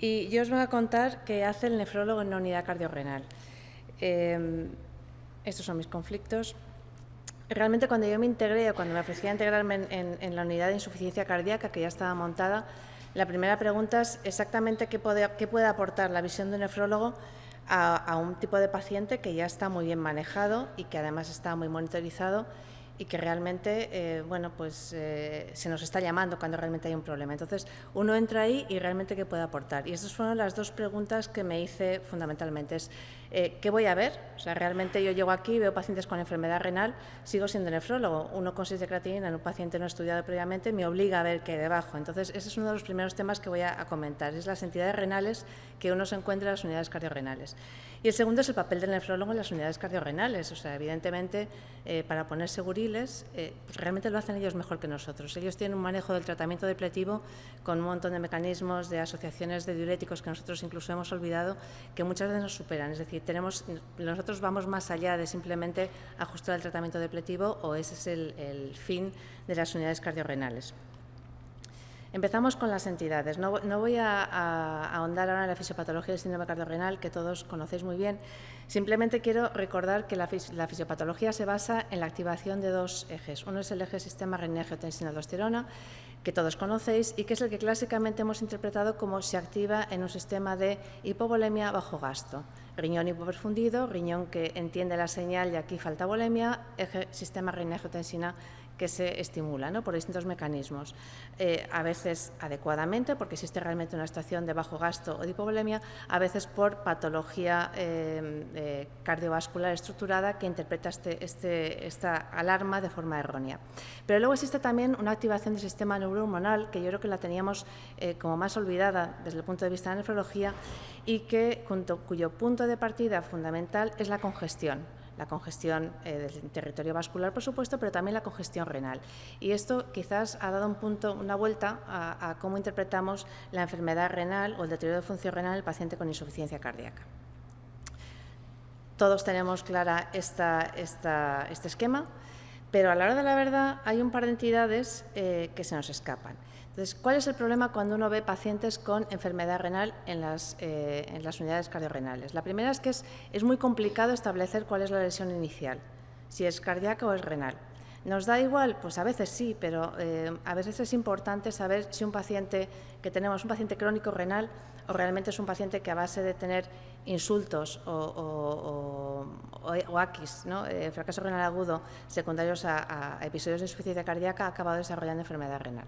Y yo os voy a contar qué hace el nefrólogo en una unidad cardiorrenal. Estos son mis conflictos. Realmente cuando yo me integré o cuando me ofrecía integrarme en la unidad de insuficiencia cardíaca, que ya estaba montada, la primera pregunta es exactamente qué puede aportar la visión de un nefrólogo a un tipo de paciente que ya está muy bien manejado y que además está muy monitorizado y que realmente se nos está llamando cuando realmente hay un problema. Entonces, uno entra ahí y realmente qué puede aportar. Y estas fueron las dos preguntas que me hice fundamentalmente. Es, ¿qué voy a ver? O sea, realmente yo llego aquí, veo pacientes con enfermedad renal, sigo siendo nefrólogo. 1,6 de creatinina en un paciente no estudiado previamente me obliga a ver qué hay debajo. Entonces, ese es uno de los primeros temas que voy a comentar. Es las entidades renales que uno se encuentra en las unidades cardiorrenales. Y el segundo es el papel del nefrólogo en las unidades cardiorrenales. O sea, evidentemente, para poner seguriles, pues realmente lo hacen ellos mejor que nosotros. Ellos tienen un manejo del tratamiento depletivo con un montón de mecanismos, de asociaciones de diuréticos que nosotros incluso hemos olvidado, que muchas veces nos superan. Es decir, nosotros vamos más allá de simplemente ajustar el tratamiento depletivo, o ese es el fin de las unidades cardiorrenales. Empezamos con las entidades. No voy a ahondar ahora en la fisiopatología del síndrome cardiorrenal, que todos conocéis muy bien. Simplemente quiero recordar que la fisiopatología se basa en la activación de dos ejes. Uno es el eje sistema renin-angiotensina-aldosterona, que todos conocéis y que es el que clásicamente hemos interpretado como se activa en un sistema de hipovolemia bajo gasto. Riñón hipoperfundido, riñón que entiende la señal y aquí falta volemia, eje sistema renin-angiotensina que se estimula, ¿no?, por distintos mecanismos, a veces adecuadamente, porque existe realmente una situación de bajo gasto o de hipovolemia, a veces por patología cardiovascular estructurada que interpreta esta alarma de forma errónea. Pero luego existe también una activación del sistema neurohormonal, que yo creo que la teníamos como más olvidada desde el punto de vista de la nefrología y cuyo punto de partida fundamental es la congestión del territorio vascular, por supuesto, pero también la congestión renal. Y esto quizás ha dado una vuelta a cómo interpretamos la enfermedad renal o el deterioro de función renal en el paciente con insuficiencia cardíaca. Todos tenemos clara este esquema, pero a la hora de la verdad hay un par de entidades que se nos escapan. Entonces, ¿cuál es el problema cuando uno ve pacientes con enfermedad renal en las unidades cardiorrenales? La primera es que es muy complicado establecer cuál es la lesión inicial, si es cardíaca o es renal. ¿Nos da igual? Pues a veces sí, pero a veces es importante saber si un paciente que tenemos, un paciente crónico renal, o realmente es un paciente que a base de tener insultos o AQIs, ¿no?, fracaso renal agudo secundarios a episodios de insuficiencia cardíaca, ha acabado desarrollando enfermedad renal.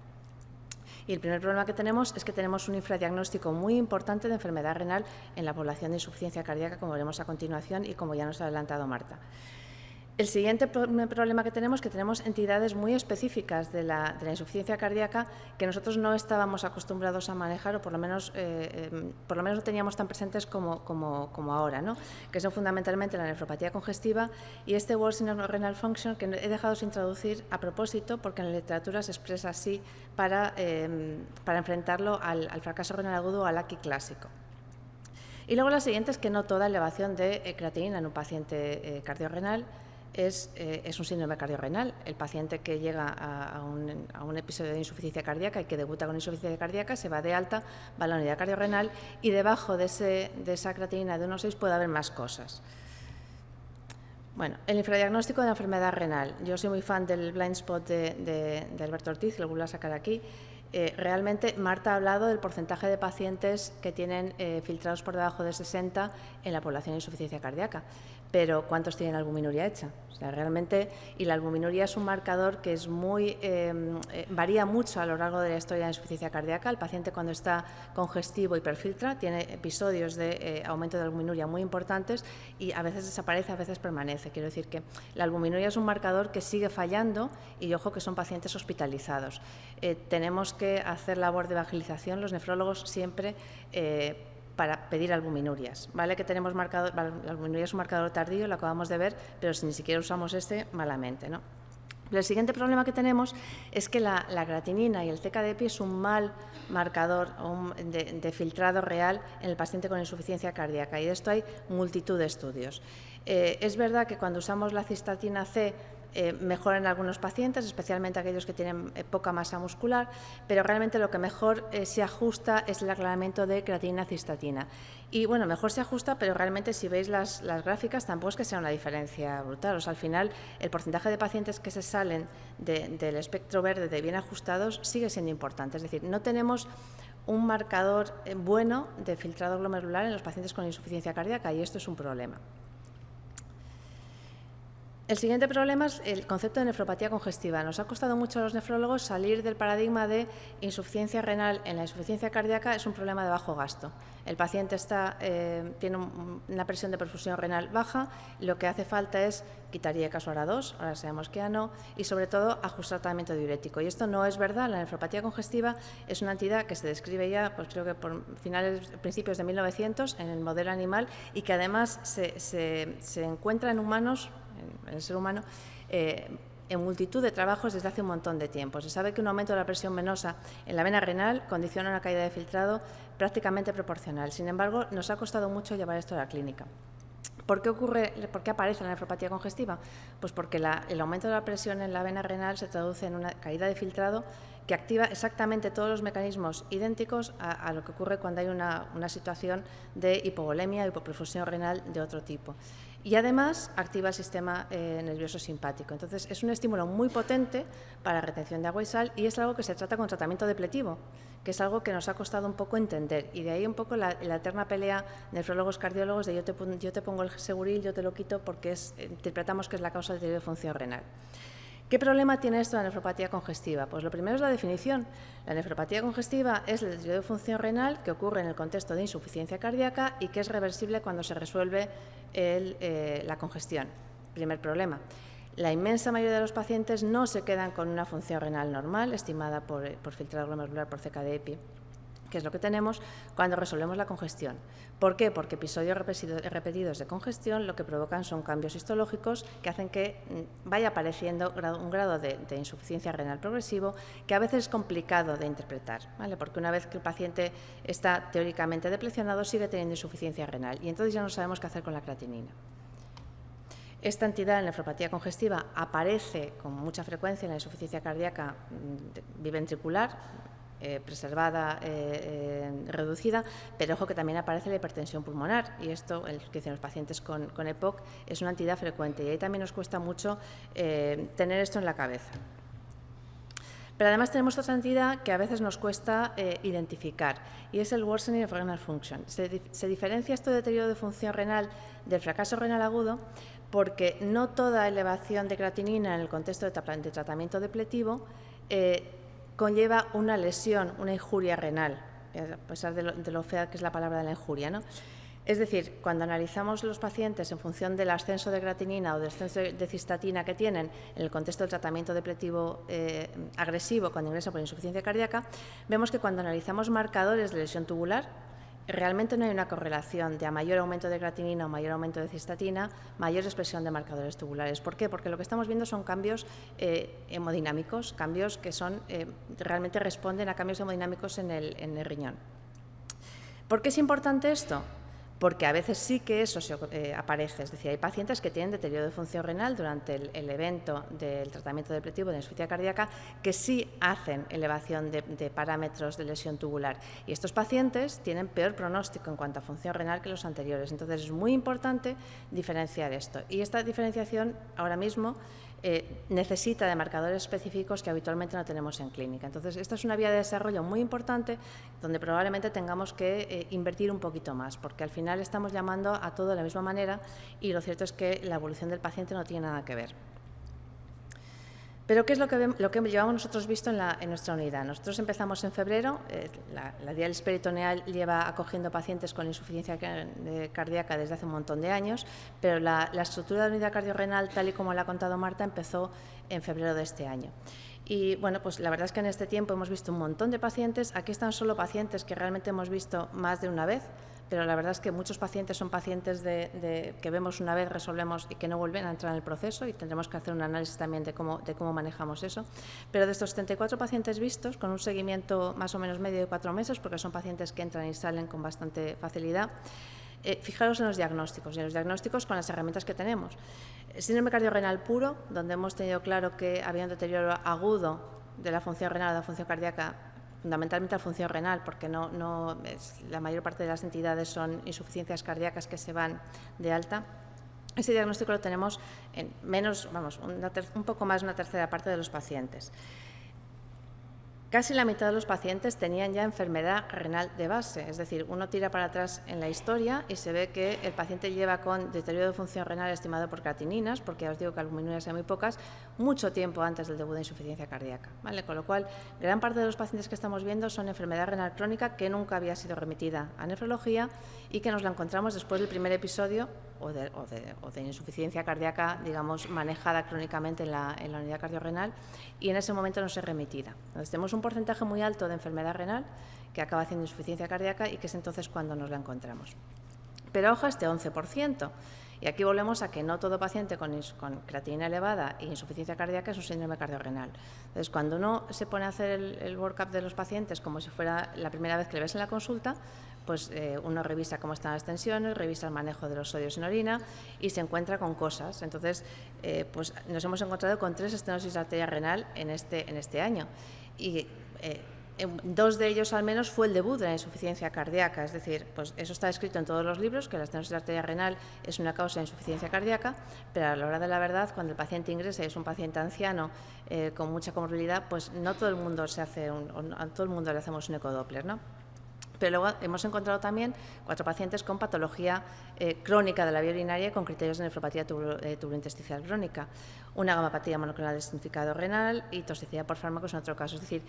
Y el primer problema que tenemos es que tenemos un infradiagnóstico muy importante de enfermedad renal en la población de insuficiencia cardíaca, como veremos a continuación y como ya nos ha adelantado Marta. El siguiente problema que tenemos es que tenemos entidades muy específicas de la insuficiencia cardíaca que nosotros no estábamos acostumbrados a manejar, o por lo menos no teníamos tan presentes como ahora, ¿no?, que son fundamentalmente la nefropatía congestiva y este worsening of renal function, que he dejado sin traducir a propósito porque en la literatura se expresa así para enfrentarlo al fracaso renal agudo o al AQI clásico. Y luego la siguiente es que no toda elevación de creatinina en un paciente cardiorrenal es un síndrome cardiorrenal. El paciente que llega a un episodio de insuficiencia cardíaca y que debuta con insuficiencia cardíaca se va de alta, va a la unidad cardiorrenal y debajo de esa creatinina de 1,6 puede haber más cosas. Bueno, el infradiagnóstico de la enfermedad renal. Yo soy muy fan del blind spot de Alberto Ortiz, lo vuelvo a sacar aquí. Realmente Marta ha hablado del porcentaje de pacientes que tienen filtrados por debajo de 60 en la población de insuficiencia cardíaca, pero ¿cuántos tienen albuminuria hecha? O sea, realmente, y la albuminuria es un marcador que es varía mucho a lo largo de la historia de insuficiencia cardíaca. El paciente, cuando está congestivo hiperfiltra, tiene episodios de aumento de albuminuria muy importantes y a veces desaparece, a veces permanece. Quiero decir que la albuminuria es un marcador que sigue fallando y ojo que son pacientes hospitalizados. Tenemos que hacer labor de evangelización los nefrólogos siempre para pedir albuminurias, ¿vale? Que tenemos marcador, la albuminuria es un marcador tardío, lo acabamos de ver, pero si ni siquiera usamos malamente, ¿no? Pero el siguiente problema que tenemos es que la creatinina y el CK-DPI es un mal marcador de filtrado real en el paciente con insuficiencia cardíaca, y de esto hay multitud de estudios. Es verdad que cuando usamos la cistatina C mejor en algunos pacientes, especialmente aquellos que tienen poca masa muscular, pero realmente lo que mejor se ajusta es el aclaramiento de creatinina-cistatina. Y bueno, mejor se ajusta, pero realmente si veis las gráficas tampoco es que sea una diferencia brutal. O sea, al final el porcentaje de pacientes que se salen del espectro verde de bien ajustados sigue siendo importante. Es decir, no tenemos un marcador bueno de filtrado glomerular en los pacientes con insuficiencia cardíaca y esto es un problema. El siguiente problema es el concepto de nefropatía congestiva. Nos ha costado mucho a los nefrólogos salir del paradigma de insuficiencia renal en la insuficiencia cardíaca es un problema de bajo gasto. El paciente tiene una presión de perfusión renal baja, lo que hace falta es quitar IECAS o ARA2, ahora sabemos que ya no, y sobre todo ajustar el tratamiento diurético. Y esto no es verdad, la nefropatía congestiva es una entidad que se describe ya, pues creo que por principios de 1900 en el modelo animal y que además se encuentra en humanos, en el ser humano, en multitud de trabajos desde hace un montón de tiempo. Se sabe que un aumento de la presión venosa en la vena renal condiciona una caída de filtrado prácticamente proporcional. Sin embargo, nos ha costado mucho llevar esto a la clínica. ¿Por qué aparece la nefropatía congestiva? Pues porque el aumento de la presión en la vena renal se traduce en una caída de filtrado que activa exactamente todos los mecanismos idénticos a lo que ocurre cuando hay una situación de hipovolemia o hipoperfusión renal de otro tipo. Y además activa el sistema nervioso simpático. Entonces es un estímulo muy potente para la retención de agua y sal y es algo que se trata con tratamiento depletivo, que es algo que nos ha costado un poco entender. Y de ahí un poco la eterna pelea nefrólogos cardiólogos de yo te pongo el seguril, yo te lo quito porque interpretamos que es la causa del deterioro de función renal. ¿Qué problema tiene esto de la nefropatía congestiva? Pues lo primero es la definición. La nefropatía congestiva es el deterioro de función renal que ocurre en el contexto de insuficiencia cardíaca y que es reversible cuando se resuelve la congestión. Primer problema. La inmensa mayoría de los pacientes no se quedan con una función renal normal, estimada por filtrado glomerular por CKD-EPI, que es lo que tenemos cuando resolvemos la congestión. ¿Por qué? Porque episodios repetidos de congestión lo que provocan son cambios histológicos que hacen que vaya apareciendo un grado de insuficiencia renal progresivo que a veces es complicado de interpretar, ¿vale? Porque una vez que el paciente está teóricamente deplecionado sigue teniendo insuficiencia renal y entonces ya no sabemos qué hacer con la creatinina. Esta entidad, la nefropatía congestiva, aparece con mucha frecuencia en la insuficiencia cardíaca biventricular, preservada, reducida, pero ojo que también aparece la hipertensión pulmonar y esto, que dicen los pacientes con EPOC, es una entidad frecuente y ahí también nos cuesta mucho tener esto en la cabeza. Pero además tenemos otra entidad que a veces nos cuesta identificar y es el worsening of renal function. Se diferencia esto de deterioro de función renal del fracaso renal agudo porque no toda elevación de creatinina en el contexto de tratamiento depletivo conlleva una lesión, una injuria renal, a pesar de lo fea que es la palabra de la injuria, ¿no? Es decir, cuando analizamos los pacientes en función del ascenso de creatinina o del ascenso de cistatina que tienen en el contexto del tratamiento depletivo agresivo cuando ingresa por insuficiencia cardíaca, vemos que cuando analizamos marcadores de lesión tubular, realmente no hay una correlación de a mayor aumento de creatinina o mayor aumento de cistatina, mayor expresión de marcadores tubulares. ¿Por qué? Porque lo que estamos viendo son cambios hemodinámicos, cambios que realmente responden a cambios hemodinámicos en el riñón. ¿Por qué es importante esto? Porque a veces sí que eso aparece, es decir, hay pacientes que tienen deterioro de función renal durante el evento del tratamiento depletivo de insuficiencia cardíaca que sí hacen elevación de parámetros de lesión tubular y estos pacientes tienen peor pronóstico en cuanto a función renal que los anteriores. Entonces es muy importante diferenciar esto y esta diferenciación ahora mismo necesita de marcadores específicos que habitualmente no tenemos en clínica. Entonces, esta es una vía de desarrollo muy importante donde probablemente tengamos que invertir un poquito más, porque al final estamos llamando a todo de la misma manera y lo cierto es que la evolución del paciente no tiene nada que ver. Pero ¿qué es lo que llevamos nosotros visto en nuestra unidad? Nosotros empezamos en febrero, la diálisis peritoneal lleva acogiendo pacientes con insuficiencia cardíaca desde hace un montón de años, pero la estructura de la unidad cardiorrenal, tal y como la ha contado Marta, empezó en febrero de este año. Y bueno, pues la verdad es que en este tiempo hemos visto un montón de pacientes. Aquí están solo pacientes que realmente hemos visto más de una vez, pero la verdad es que muchos pacientes son pacientes que vemos una vez, resolvemos y que no vuelven a entrar en el proceso y tendremos que hacer un análisis también de cómo manejamos eso. Pero de estos 74 pacientes vistos, con un seguimiento más o menos medio de 4 meses, porque son pacientes que entran y salen con bastante facilidad, Fijaros en los diagnósticos, con las herramientas que tenemos. Síndrome cardiorrenal puro, donde hemos tenido claro que había un deterioro agudo de la función renal o de la función cardíaca, fundamentalmente la función renal, porque la mayor parte de las entidades son insuficiencias cardíacas que se van de alta. Ese diagnóstico lo tenemos en un poco más de una tercera parte de los pacientes. Casi la mitad de los pacientes tenían ya enfermedad renal de base, es decir, uno tira para atrás en la historia y se ve que el paciente lleva con deterioro de función renal estimado por creatininas, porque ya os digo que albuminuras hay muy pocas, mucho tiempo antes del debut de insuficiencia cardíaca, ¿vale? Con lo cual, gran parte de los pacientes que estamos viendo son enfermedad renal crónica que nunca había sido remitida a nefrología y que nos la encontramos después del primer episodio o de insuficiencia cardíaca, digamos, manejada crónicamente en la unidad cardiorrenal, y en ese momento no se remitida. Entonces, tenemos un porcentaje muy alto de enfermedad renal que acaba haciendo insuficiencia cardíaca y que es entonces cuando nos la encontramos. Pero ojo, este 11%. Y aquí volvemos a que no todo paciente con creatinina elevada e insuficiencia cardíaca es un síndrome cardiorrenal. Entonces, cuando uno se pone a hacer el workup de los pacientes como si fuera la primera vez que le ves en la consulta, pues uno revisa cómo están las tensiones, revisa el manejo de los sodios en orina y se encuentra con cosas. Entonces, pues nos hemos encontrado con 3 estenosis de arteria renal en este año. Y 2 de ellos al menos fue el debut de la insuficiencia cardíaca, es decir, pues eso está escrito en todos los libros, que la estenosis de arteria renal es una causa de insuficiencia cardíaca, pero a la hora de la verdad, cuando el paciente ingresa y es un paciente anciano con mucha comorbilidad, pues no todo el mundo a todo el mundo le hacemos un ecodoppler, ¿no? Pero luego hemos encontrado también 4 pacientes con patología crónica de la vía urinaria con criterios de nefropatía tubulointersticial crónica, una gamapatía monoclonal de significado renal y toxicidad por fármacos en otro caso. Es decir,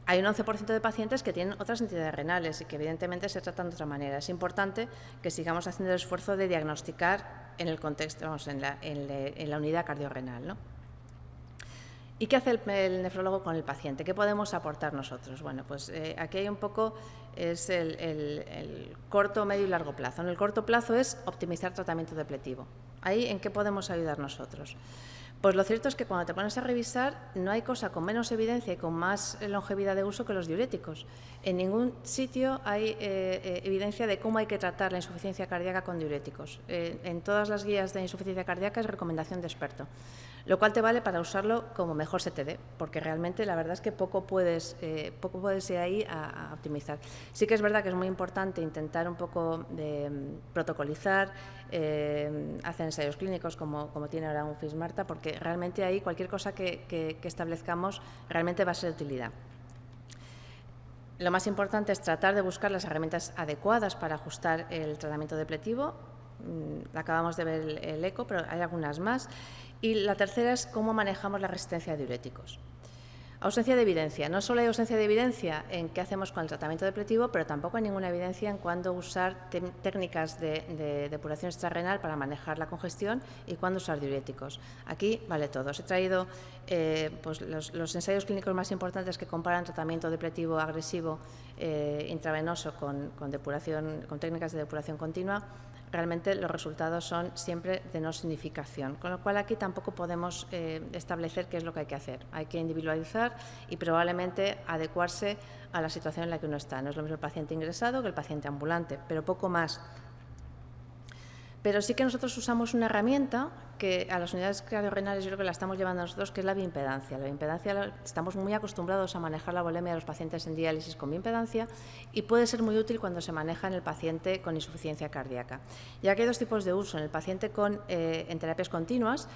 hay un 11% de pacientes que tienen otras entidades renales y que evidentemente se tratan de otra manera. Es importante que sigamos haciendo el esfuerzo de diagnosticar en el contexto, en la unidad cardiorrenal, ¿no? ¿Y qué hace el nefrólogo con el paciente? ¿Qué podemos aportar nosotros? Bueno, pues aquí hay un poco, es el corto, medio y largo plazo. En el corto plazo es optimizar tratamiento depletivo. ¿Ahí en qué podemos ayudar nosotros? Pues lo cierto es que cuando te pones a revisar no hay cosa con menos evidencia y con más longevidad de uso que los diuréticos. En ningún sitio hay evidencia de cómo hay que tratar la insuficiencia cardíaca con diuréticos. En todas las guías de insuficiencia cardíaca es recomendación de experto, lo cual te vale para usarlo como mejor se te dé, porque realmente la verdad es que poco puedes ir ahí a optimizar. Sí que es verdad que es muy importante intentar un poco de protocolizar, hacer ensayos clínicos como tiene ahora un FISMARTA, porque realmente ahí cualquier cosa que establezcamos realmente va a ser de utilidad. Lo más importante es tratar de buscar las herramientas adecuadas para ajustar el tratamiento depletivo. Acabamos de ver el eco, pero hay algunas más. Y la tercera es cómo manejamos la resistencia a diuréticos. Ausencia de evidencia. No solo hay ausencia de evidencia en qué hacemos con el tratamiento depletivo, pero tampoco hay ninguna evidencia en cuándo usar técnicas de depuración extrarrenal para manejar la congestión y cuándo usar diuréticos. Aquí vale todo. Os he traído pues los ensayos clínicos más importantes que comparan tratamiento depletivo agresivo intravenoso con técnicas de depuración continua. Realmente los resultados son siempre de no significación, con lo cual aquí tampoco podemos establecer qué es lo que hay que hacer. Hay que individualizar y probablemente adecuarse a la situación en la que uno está. No es lo mismo el paciente ingresado que el paciente ambulante, pero poco más. Pero sí que nosotros usamos una herramienta que a las unidades cardiorrenales yo creo que la estamos llevando nosotros, que es la bioimpedancia. La bioimpedancia, estamos muy acostumbrados a manejar la volemia de los pacientes en diálisis con bioimpedancia y puede ser muy útil cuando se maneja en el paciente con insuficiencia cardíaca. Ya que hay 2 tipos de uso. En el paciente en terapias continuas,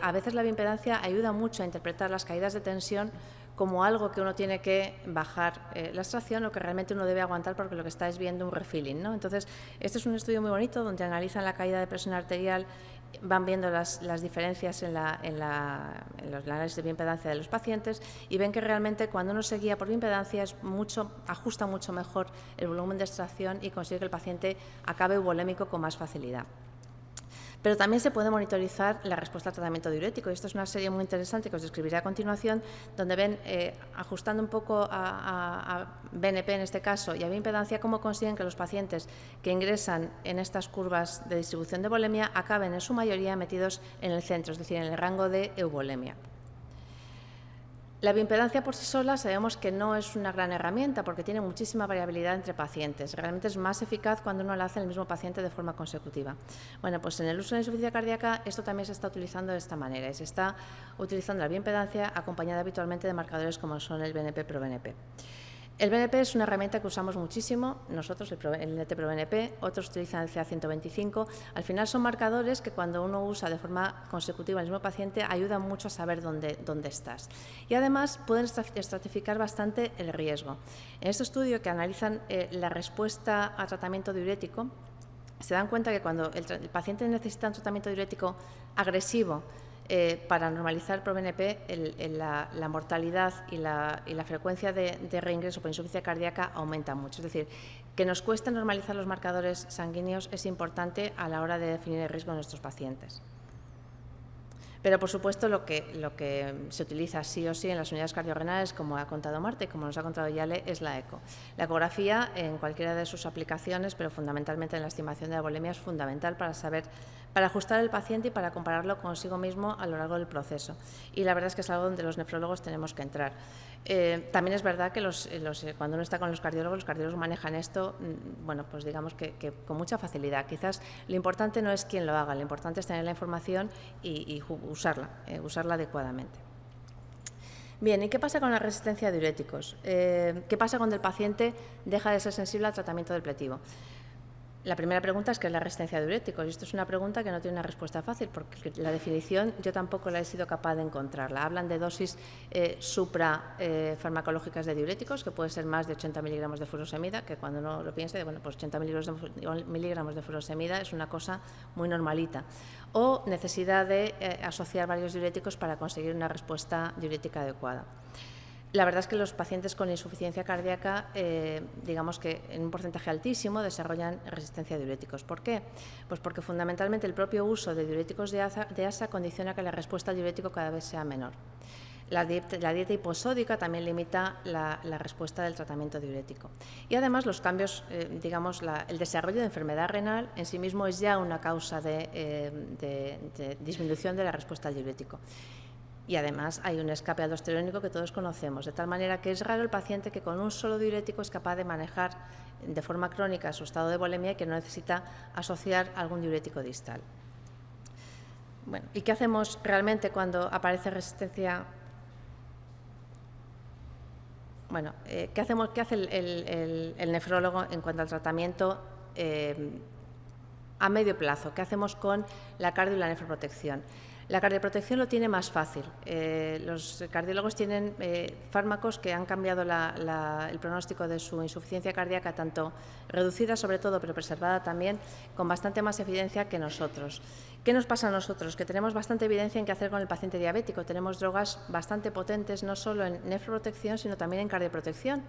a veces la bioimpedancia ayuda mucho a interpretar las caídas de tensión como algo que uno tiene que bajar la extracción o que realmente uno debe aguantar porque lo que está es viendo un refilling, ¿no? Entonces, este es un estudio muy bonito donde analizan la caída de presión arterial, van viendo las diferencias en los análisis de bioimpedancia de los pacientes y ven que realmente cuando uno se guía por bioimpedancia ajusta mucho mejor el volumen de extracción y consigue que el paciente acabe eubolémico con más facilidad. Pero también se puede monitorizar la respuesta al tratamiento diurético. Y esto es una serie muy interesante que os describiré a continuación, donde ven, ajustando un poco a BNP en este caso y a bioimpedancia, cómo consiguen que los pacientes que ingresan en estas curvas de distribución de volemia acaben en su mayoría metidos en el centro, es decir, en el rango de euvolemia. La bioimpedancia por sí sola sabemos que no es una gran herramienta porque tiene muchísima variabilidad entre pacientes. Realmente es más eficaz cuando uno la hace en el mismo paciente de forma consecutiva. Bueno, pues en el uso de la insuficiencia cardíaca esto también se está utilizando de esta manera y se está utilizando la bioimpedancia acompañada habitualmente de marcadores como son el BNP-proBNP. El BNP es una herramienta que usamos muchísimo, nosotros, el NT-proBNP, otros utilizan el CA125. Al final son marcadores que cuando uno usa de forma consecutiva el mismo paciente ayudan mucho a saber dónde estás. Y además pueden estratificar bastante el riesgo. En este estudio que analizan la respuesta a tratamiento diurético, se dan cuenta que cuando el paciente necesita un tratamiento diurético agresivo, para normalizar ProBNP, la mortalidad y la frecuencia de reingreso por insuficiencia cardíaca aumenta mucho. Es decir, que nos cueste normalizar los marcadores sanguíneos es importante a la hora de definir el riesgo de nuestros pacientes. Pero, por supuesto, lo que se utiliza sí o sí en las unidades cardiorrenales, como ha contado Marta y como nos ha contado Yale, es la eco. La ecografía, en cualquiera de sus aplicaciones, pero fundamentalmente en la estimación de la volemia, es fundamental para ajustar al paciente y para compararlo consigo mismo a lo largo del proceso. Y la verdad es que es algo donde los nefrólogos tenemos que entrar. También es verdad que cuando uno está con los cardiólogos manejan esto, bueno, pues digamos que con mucha facilidad. Quizás lo importante no es quién lo haga, lo importante es tener la información y usarla adecuadamente. Bien, ¿y qué pasa con la resistencia a diuréticos? ¿Qué pasa cuando el paciente deja de ser sensible al tratamiento del pletivo? La primera pregunta es ¿qué es la resistencia a diuréticos? Y esto es una pregunta que no tiene una respuesta fácil, porque la definición yo tampoco la he sido capaz de encontrarla. Hablan de dosis suprafarmacológicas de diuréticos, que puede ser más de 80 miligramos de furosemida, que cuando uno lo piense, bueno, pues 80 miligramos de furosemida es una cosa muy normalita. O necesidad de asociar varios diuréticos para conseguir una respuesta diurética adecuada. La verdad es que los pacientes con insuficiencia cardíaca, digamos que en un porcentaje altísimo, desarrollan resistencia a diuréticos. ¿Por qué? Pues porque fundamentalmente el propio uso de diuréticos de ASA condiciona que la respuesta al diurético cada vez sea menor. La dieta hiposódica también limita la respuesta del tratamiento diurético. Y además los cambios, digamos, el desarrollo de enfermedad renal en sí mismo es ya una causa de disminución de la respuesta al diurético. Y además hay un escape aldosterónico que todos conocemos, de tal manera que es raro el paciente que con un solo diurético es capaz de manejar de forma crónica su estado de volemia y que no necesita asociar algún diurético distal. Bueno, ¿y qué hacemos realmente cuando aparece resistencia? Bueno, ¿qué hace el nefrólogo en cuanto al tratamiento a medio plazo? ¿Qué hacemos con la cardio y la nefroprotección? La cardioprotección lo tiene más fácil. Los cardiólogos tienen fármacos que han cambiado el pronóstico de su insuficiencia cardíaca, tanto reducida sobre todo, pero preservada también, con bastante más evidencia que nosotros. ¿Qué nos pasa a nosotros? Que tenemos bastante evidencia en qué hacer con el paciente diabético. Tenemos drogas bastante potentes, no solo en nefroprotección, sino también en cardioprotección.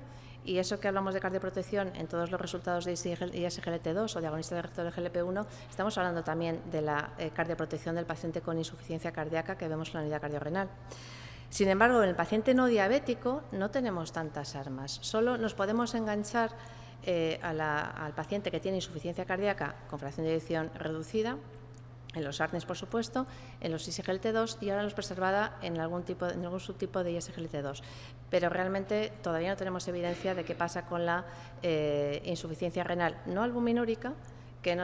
Y eso que hablamos de cardioprotección en todos los resultados de ISGLT2 o de agonistas de receptor GLP-1, estamos hablando también de la cardioprotección del paciente con insuficiencia cardíaca que vemos en la unidad cardiorrenal. Sin embargo, en el paciente no diabético no tenemos tantas armas. Solo nos podemos enganchar al paciente que tiene insuficiencia cardíaca con fracción de eyección reducida, en los ARNIs, por supuesto, en los ISGLT2 y ahora los preservada en algún subtipo de ISGLT2. Pero realmente todavía no tenemos evidencia de qué pasa con la insuficiencia renal no albuminúrica, que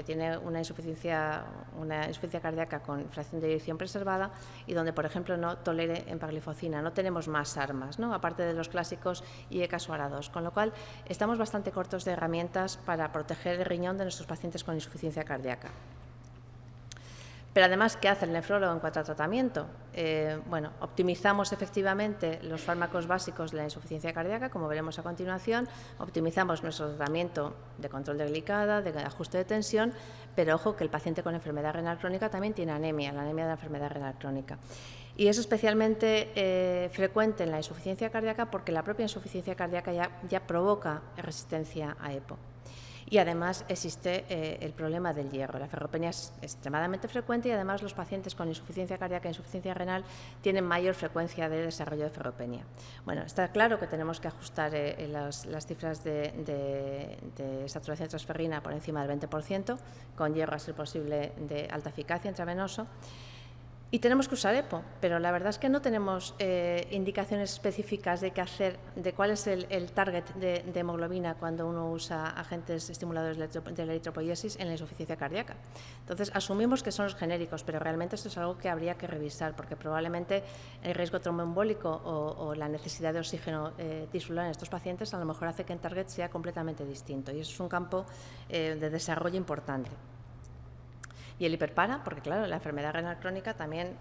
tiene una insuficiencia cardíaca con fracción de eyección preservada y donde, por ejemplo, no tolere empagliflozina. No tenemos más armas, ¿no?, aparte de los clásicos IECAS o ARA2, con lo cual estamos bastante cortos de herramientas para proteger el riñón de nuestros pacientes con insuficiencia cardíaca. Pero además, ¿qué hace el nefrólogo en cuanto al tratamiento? Bueno, optimizamos efectivamente los fármacos básicos de la insuficiencia cardíaca, como veremos a continuación, optimizamos nuestro tratamiento de control de glicada, de ajuste de tensión, pero ojo que el paciente con enfermedad renal crónica también tiene anemia, la anemia de la enfermedad renal crónica. Y es especialmente frecuente en la insuficiencia cardíaca porque la propia insuficiencia cardíaca ya provoca resistencia a EPO. Y además existe el problema del hierro. La ferropenia es extremadamente frecuente y además los pacientes con insuficiencia cardíaca e insuficiencia renal tienen mayor frecuencia de desarrollo de ferropenia. Bueno, está claro que tenemos que ajustar las cifras de saturación de transferrina por encima del 20%, con hierro a ser posible de alta eficacia intravenoso. Y tenemos que usar EPO, pero la verdad es que no tenemos indicaciones específicas de qué hacer, de cuál es el target de hemoglobina cuando uno usa agentes estimuladores de la eritropoiesis en la insuficiencia cardíaca. Entonces, asumimos que son los genéricos, pero realmente esto es algo que habría que revisar, porque probablemente el riesgo tromboembólico o la necesidad de oxígeno tisular en estos pacientes a lo mejor hace que el target sea completamente distinto, y eso es un campo de desarrollo importante. Y el hiperpara, porque claro, la enfermedad renal crónica también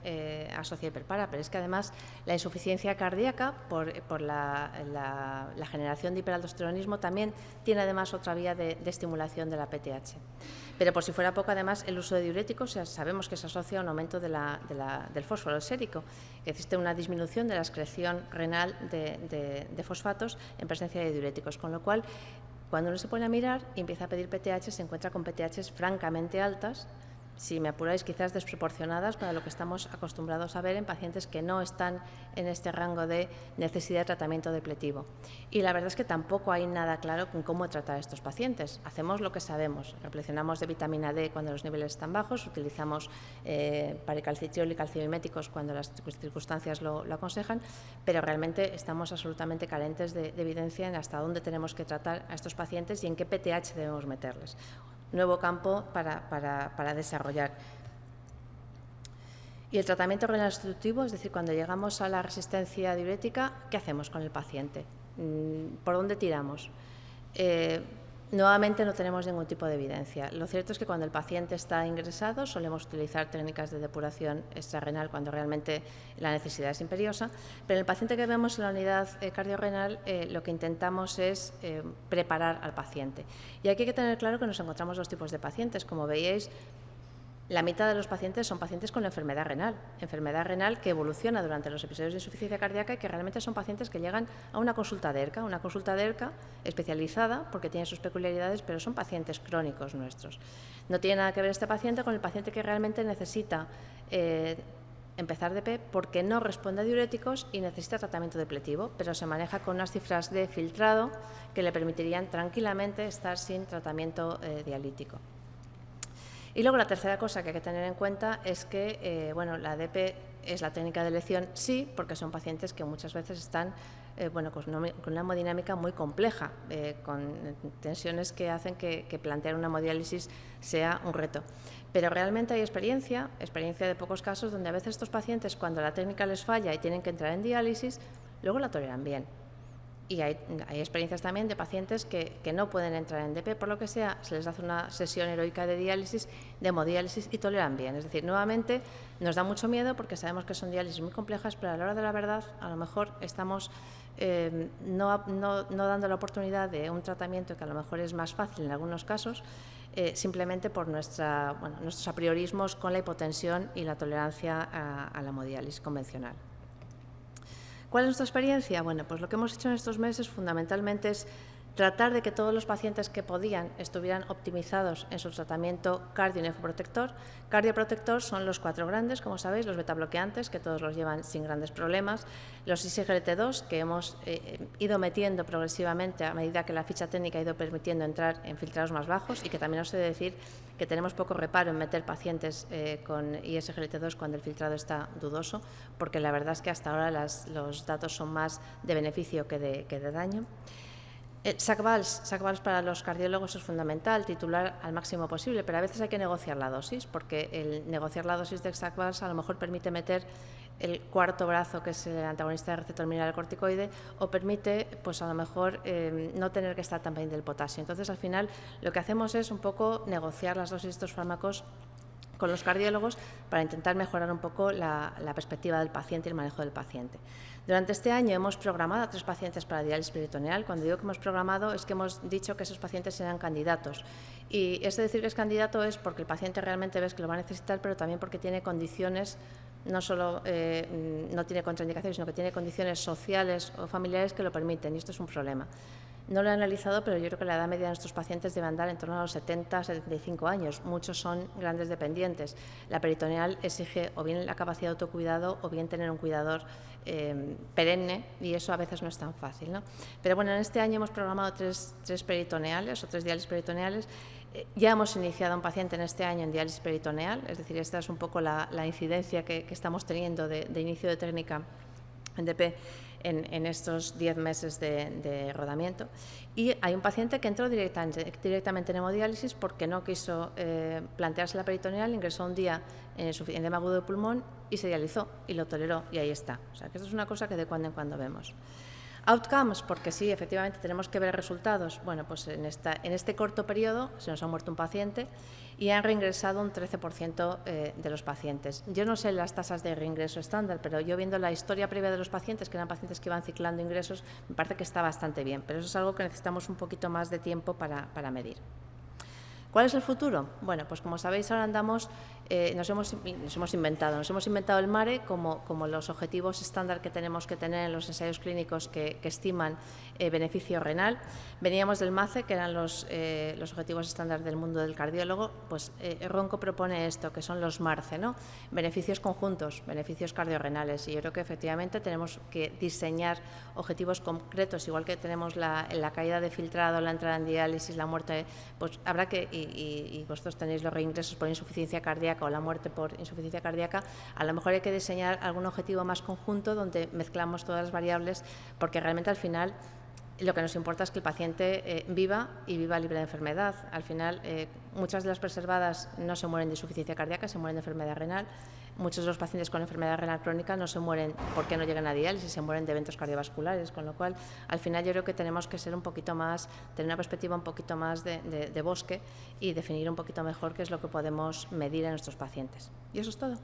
asocia hiperpara, pero es que además la insuficiencia cardíaca por la generación de hiperaldosteronismo también tiene además otra vía de estimulación de la PTH. Pero por si fuera poco, además, el uso de diuréticos sabemos que se asocia a un aumento del fósforo sérico, que existe una disminución de la excreción renal de fosfatos en presencia de diuréticos, con lo cual, cuando uno se pone a mirar y empieza a pedir PTH, se encuentra con PTHs francamente altas, si me apuráis, quizás desproporcionadas para lo que estamos acostumbrados a ver en pacientes que no están en este rango de necesidad de tratamiento depletivo. Y la verdad es que tampoco hay nada claro con cómo tratar a estos pacientes. Hacemos lo que sabemos, reflexionamos de vitamina D cuando los niveles están bajos, utilizamos paricalcitriol y calcimiméticos cuando las circunstancias lo aconsejan, pero realmente estamos absolutamente carentes de evidencia en hasta dónde tenemos que tratar a estos pacientes y en qué PTH debemos meterles. Nuevo campo para desarrollar. Y el tratamiento renal sustitutivo, es decir, cuando llegamos a la resistencia diurética, ¿qué hacemos con el paciente? ¿Por dónde tiramos? Nuevamente no tenemos ningún tipo de evidencia. Lo cierto es que cuando el paciente está ingresado solemos utilizar técnicas de depuración extrarrenal cuando realmente la necesidad es imperiosa, pero en el paciente que vemos en la unidad cardiorrenal lo que intentamos es preparar al paciente. Y aquí hay que tener claro que nos encontramos dos tipos de pacientes. Como veíais, la mitad de los pacientes son pacientes con enfermedad renal que evoluciona durante los episodios de insuficiencia cardíaca y que realmente son pacientes que llegan a una consulta de ERCA especializada porque tiene sus peculiaridades, pero son pacientes crónicos nuestros. No tiene nada que ver este paciente con el paciente que realmente necesita empezar DP porque no responde a diuréticos y necesita tratamiento depletivo, pero se maneja con unas cifras de filtrado que le permitirían tranquilamente estar sin tratamiento dialítico. Y luego la tercera cosa que hay que tener en cuenta es que la ADP es la técnica de elección, sí, porque son pacientes que muchas veces están con una hemodinámica muy compleja, con tensiones que hacen que plantear una hemodiálisis sea un reto. Pero realmente hay experiencia de pocos casos, donde a veces estos pacientes, cuando la técnica les falla y tienen que entrar en diálisis, luego la toleran bien. Y hay experiencias también de pacientes que no pueden entrar en DP, por lo que sea, se les hace una sesión heroica de diálisis, de hemodiálisis y toleran bien. Es decir, nuevamente nos da mucho miedo porque sabemos que son diálisis muy complejas, pero a la hora de la verdad a lo mejor estamos no dando la oportunidad de un tratamiento que a lo mejor es más fácil en algunos casos, simplemente por nuestros apriorismos con la hipotensión y la tolerancia a la hemodiálisis convencional. ¿Cuál es nuestra experiencia? Bueno, pues lo que hemos hecho en estos meses fundamentalmente es tratar de que todos los pacientes que podían estuvieran optimizados en su tratamiento cardio-nefroprotector. Cardioprotector son los 4 grandes, como sabéis, los betabloqueantes, que todos los llevan sin grandes problemas, los SGLT2, que hemos ido metiendo progresivamente a medida que la ficha técnica ha ido permitiendo entrar en filtrados más bajos, y que también os he de decir que tenemos poco reparo en meter pacientes con ISGLT2 cuando el filtrado está dudoso, porque la verdad es que hasta ahora los datos son más de beneficio que de daño. SAC-VALS para los cardiólogos es fundamental, titular al máximo posible, pero a veces hay que negociar la dosis, porque el negociar la dosis de SAC-VALS a lo mejor permite meter el cuarto brazo, que es el antagonista del receptor mineralocorticoide, o permite, pues a lo mejor, no tener que estar tan pendiente del potasio. Entonces, al final, lo que hacemos es un poco negociar las dosis de estos fármacos con los cardiólogos para intentar mejorar un poco la perspectiva del paciente y el manejo del paciente. Durante este año hemos programado a 3 pacientes para diálisis peritoneal. Cuando digo que hemos programado es que hemos dicho que esos pacientes serán candidatos. Y este decir que es candidato es porque el paciente realmente ves que lo va a necesitar, pero también porque tiene condiciones, no solo no tiene contraindicaciones, sino que tiene condiciones sociales o familiares que lo permiten, y esto es un problema. No lo he analizado, pero yo creo que la edad media de nuestros pacientes debe andar en torno a los 70, 75 años. Muchos son grandes dependientes. La peritoneal exige o bien la capacidad de autocuidado o bien tener un cuidador perenne, y eso a veces no es tan fácil, ¿no? Pero bueno, en este año hemos programado 3 peritoneales o 3 diálisis peritoneales. Ya hemos iniciado a un paciente en este año en diálisis peritoneal, es decir, esta es un poco la incidencia que estamos teniendo de inicio de técnica en DP en estos 10 meses de rodamiento. Y hay un paciente que entró directamente en hemodiálisis porque no quiso plantearse la peritoneal, ingresó un día en edema agudo de pulmón y se dializó y lo toleró y ahí está. O sea, que esto es una cosa que de cuando en cuando vemos. Outcomes, porque sí, efectivamente tenemos que ver resultados. Bueno, pues en este corto periodo se nos ha muerto un paciente y han reingresado un 13% de los pacientes. Yo no sé las tasas de reingreso estándar, pero yo viendo la historia previa de los pacientes, que eran pacientes que iban ciclando ingresos, me parece que está bastante bien, pero eso es algo que necesitamos un poquito más de tiempo para medir. ¿Cuál es el futuro? Bueno, pues como sabéis, ahora andamos, nos hemos inventado el MARE como los objetivos estándar que tenemos que tener en los ensayos clínicos que estiman beneficio renal. Veníamos del MACE, que eran los objetivos estándar del mundo del cardiólogo, pues Ronco propone esto, que son los MARCE, ¿no? Beneficios conjuntos, beneficios cardiorrenales, y yo creo que efectivamente tenemos que diseñar objetivos concretos, igual que tenemos la caída de filtrado, la entrada en diálisis, la muerte, pues habrá que, y vosotros tenéis los reingresos por insuficiencia cardíaca o la muerte por insuficiencia cardíaca, a lo mejor hay que diseñar algún objetivo más conjunto donde mezclamos todas las variables, porque realmente al final lo que nos importa es que el paciente viva y viva libre de enfermedad. Al final, muchas de las preservadas no se mueren de insuficiencia cardíaca, se mueren de enfermedad renal. Muchos de los pacientes con enfermedad renal crónica no se mueren porque no llegan a diálisis, se mueren de eventos cardiovasculares, con lo cual, al final yo creo que tenemos que ser un poquito más, tener una perspectiva un poquito más de bosque y definir un poquito mejor qué es lo que podemos medir en nuestros pacientes. Y eso es todo.